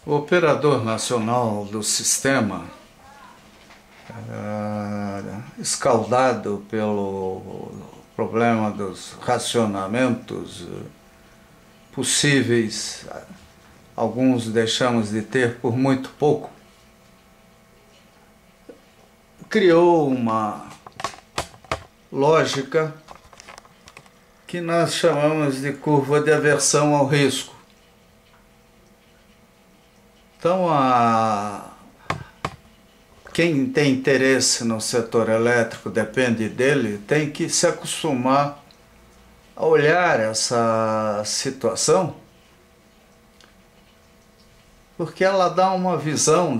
O operador nacional do sistema, escaldado pelo problema dos racionamentos possíveis, alguns deixamos de ter por muito pouco, criou uma lógica que nós chamamos de curva de aversão ao risco. Então, quem tem interesse no setor elétrico, depende dele, tem que se acostumar a olhar essa situação, porque ela dá uma visão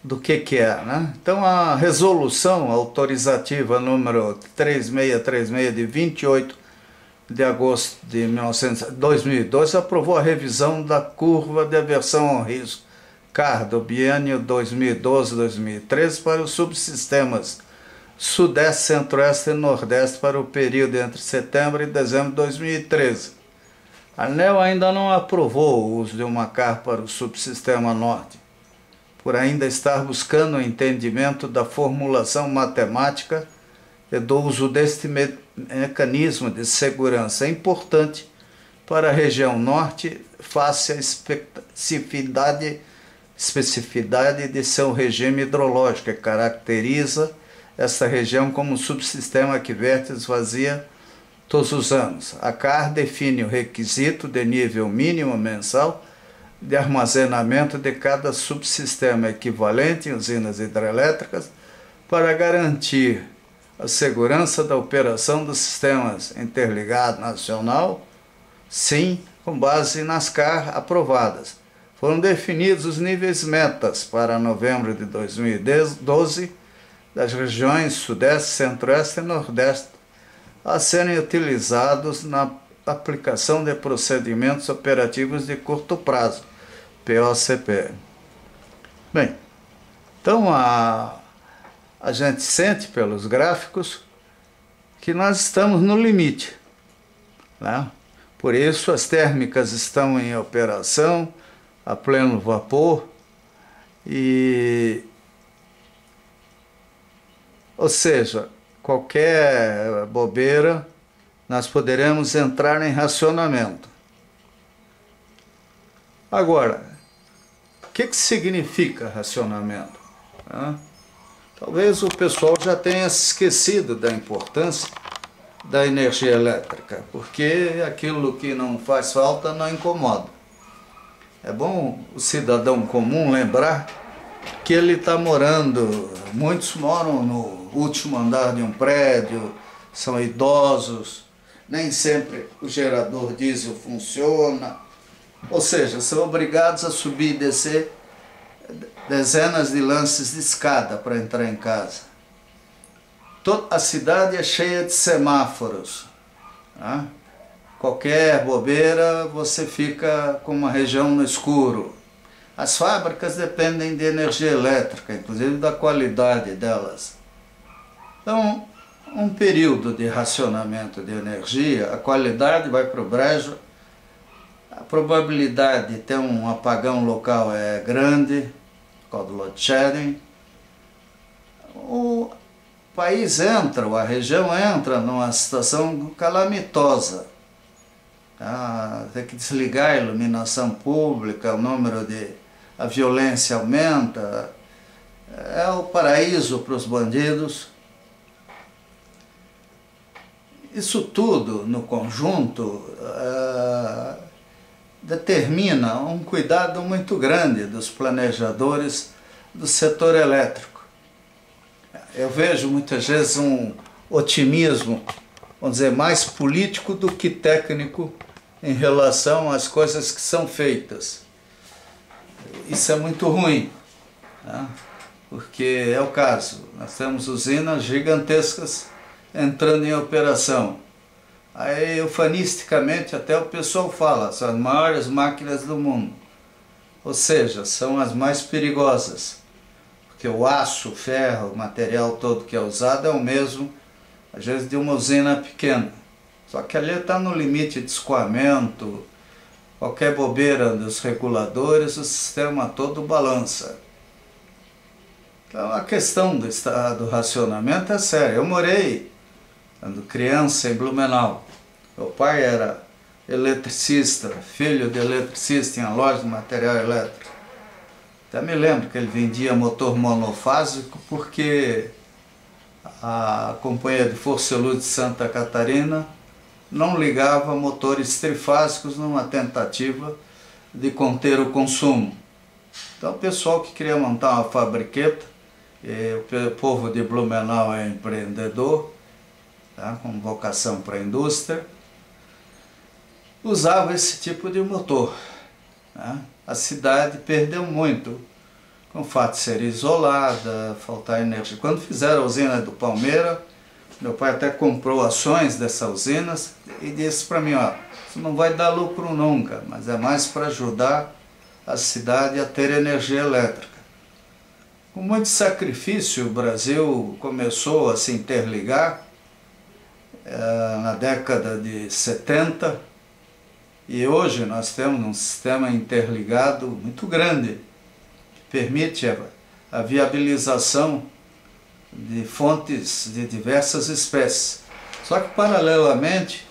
do que é, né? Então, a resolução autorizativa número 3636 de 28 de agosto de 2012 aprovou a revisão da curva de aversão ao risco CAR do biênio 2012-2013 para os subsistemas Sudeste, Centro-Oeste e Nordeste para o período entre setembro e dezembro de 2013. A ANEEL ainda não aprovou o uso de uma CAR para o subsistema Norte, por ainda estar buscando o entendimento da formulação matemática e do uso deste mecanismo de segurança. É importante para a região Norte face à especificidade de seu regime hidrológico, que caracteriza esta região como um subsistema que verte e esvazia todos os anos. A CAR define o requisito de nível mínimo mensal de armazenamento de cada subsistema equivalente em usinas hidrelétricas para garantir a segurança da operação dos sistemas interligados nacional, sim, com base nas CAR aprovadas. Foram definidos os níveis metas para novembro de 2012 das regiões Sudeste, Centro-Oeste e Nordeste a serem utilizados na aplicação de procedimentos operativos de curto prazo, POCP. Bem, então a gente sente pelos gráficos que nós estamos no limite, né? Por isso as térmicas estão em operação a pleno vapor ou seja, qualquer bobeira nós poderemos entrar em racionamento. Agora, o que significa racionamento? Talvez o pessoal já tenha se esquecido da importância da energia elétrica, porque aquilo que não faz falta não incomoda. É bom o cidadão comum lembrar que ele está morando, muitos moram no último andar de um prédio, são idosos, nem sempre o gerador diesel funciona, ou seja, são obrigados a subir e descer dezenas de lances de escada para entrar em casa. Toda a cidade é cheia de semáforos, né? Qualquer bobeira você fica com uma região no escuro. As fábricas dependem de energia elétrica, inclusive da qualidade delas. Então, um período de racionamento de energia, a qualidade vai para o brejo, a probabilidade de ter um apagão local é grande, por causa do load shedding. O país entra, ou a região entra numa situação calamitosa. Tem que desligar a iluminação pública, a violência aumenta, é o paraíso para os bandidos. Isso tudo, no conjunto, determina um cuidado muito grande dos planejadores do setor elétrico. Eu vejo muitas vezes um otimismo, vamos dizer, mais político do que técnico em relação às coisas que são feitas. Isso é muito ruim, né? Porque é o caso, nós temos usinas gigantescas entrando em operação. Aí, eufanisticamente, até o pessoal fala, são as maiores máquinas do mundo. Ou seja, são as mais perigosas. Porque o aço, o ferro, o material todo que é usado é o mesmo, às vezes, de uma usina pequena. Só que ali está no limite de escoamento, qualquer bobeira dos reguladores, o sistema todo balança. Então a questão do racionamento é séria. Eu morei, quando criança, em Blumenau. Meu pai era eletricista, filho de eletricista, tinha loja de material elétrico. Até me lembro que ele vendia motor monofásico porque a Companhia de Força e Luz de Santa Catarina não ligava motores trifásicos numa tentativa de conter o consumo. Então o pessoal que queria montar uma fabriqueta, o povo de Blumenau é empreendedor, tá, com vocação para a indústria, usava esse tipo de motor. Né? A cidade perdeu muito com o fato de ser isolada, faltar energia. Quando fizeram a usina do Palmeira, meu pai até comprou ações dessas usinas e disse para mim, ó, isso não vai dar lucro nunca, mas é mais para ajudar a cidade a ter energia elétrica. Com muito sacrifício, o Brasil começou a se interligar na década de 70, e hoje nós temos um sistema interligado muito grande, que permite a viabilização de fontes de diversas espécies. Só que, paralelamente,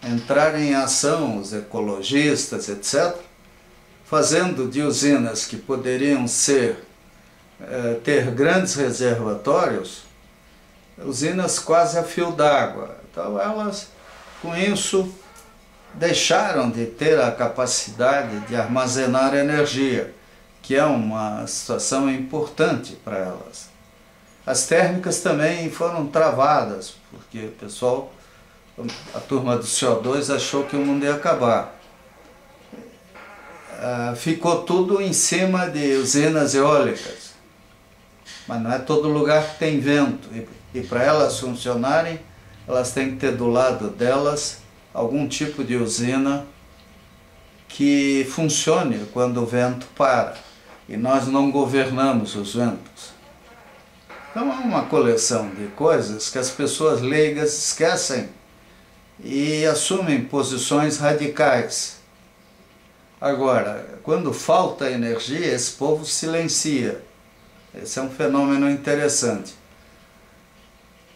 entraram em ação os ecologistas, etc., fazendo de usinas que poderiam ter grandes reservatórios, usinas quase a fio d'água. Então elas, com isso, deixaram de ter a capacidade de armazenar energia, que é uma situação importante para elas. As térmicas também foram travadas, porque o pessoal, a turma do CO2 achou que o mundo ia acabar. Ficou tudo em cima de usinas eólicas, mas não é todo lugar que tem vento, e para elas funcionarem, elas têm que ter do lado delas algum tipo de usina que funcione quando o vento para, e nós não governamos os ventos. Então é uma coleção de coisas que as pessoas leigas esquecem e assumem posições radicais. Agora, quando falta energia, esse povo silencia. Esse é um fenômeno interessante.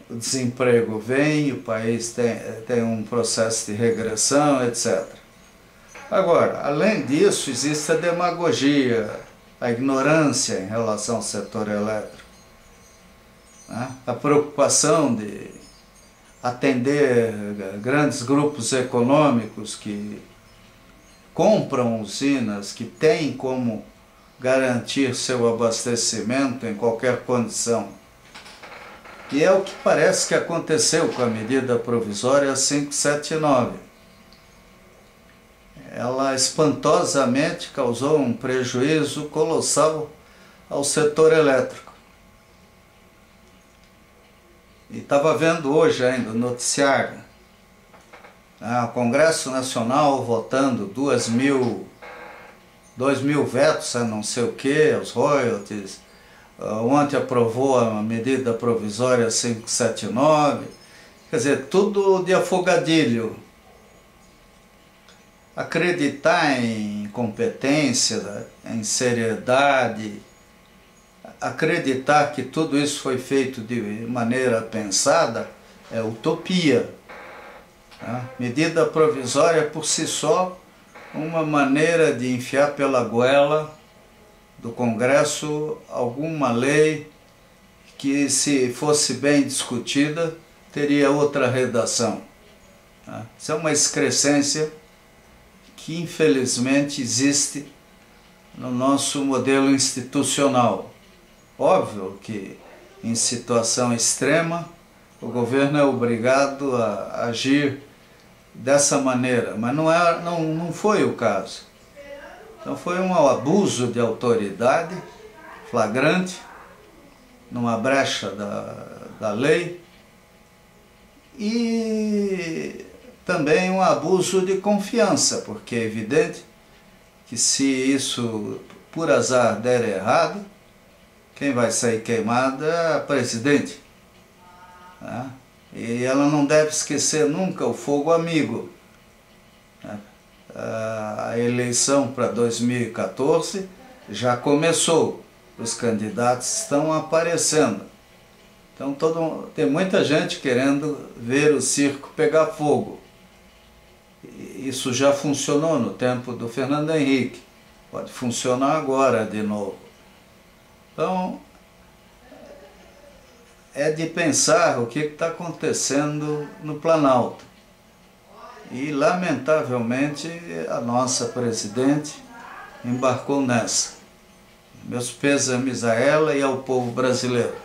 O desemprego vem, o país tem um processo de regressão, etc. Agora, além disso, existe a demagogia, a ignorância em relação ao setor elétrico. A preocupação de atender grandes grupos econômicos que compram usinas, que têm como garantir seu abastecimento em qualquer condição. E é o que parece que aconteceu com a medida provisória 579. Ela espantosamente causou um prejuízo colossal ao setor elétrico. E estava vendo hoje ainda o noticiário, o Congresso Nacional votando 2 mil vetos a não sei o que, os royalties. Ontem aprovou a medida provisória 579, quer dizer, tudo de afogadilho. Acreditar em competência, em seriedade, acreditar que tudo isso foi feito de maneira pensada é utopia. Medida provisória por si só, uma maneira de enfiar pela goela do Congresso alguma lei que, se fosse bem discutida, teria outra redação. Isso é uma excrescência que infelizmente existe no nosso modelo institucional. Óbvio que em situação extrema o governo é obrigado a agir dessa maneira, mas não foi o caso. Então foi um abuso de autoridade flagrante, numa brecha da lei, e também um abuso de confiança, porque é evidente que se isso por azar der errado, quem vai sair queimada é a presidente. E ela não deve esquecer nunca o fogo amigo. a eleição para 2014 já começou, os candidatos estão aparecendo. Então tem muita gente querendo ver o circo pegar fogo. Isso já funcionou no tempo do Fernando Henrique, pode funcionar agora de novo. Então, é de pensar o que está acontecendo no Planalto. E, lamentavelmente, a nossa presidente embarcou nessa. Meus pêsames a ela e ao povo brasileiro.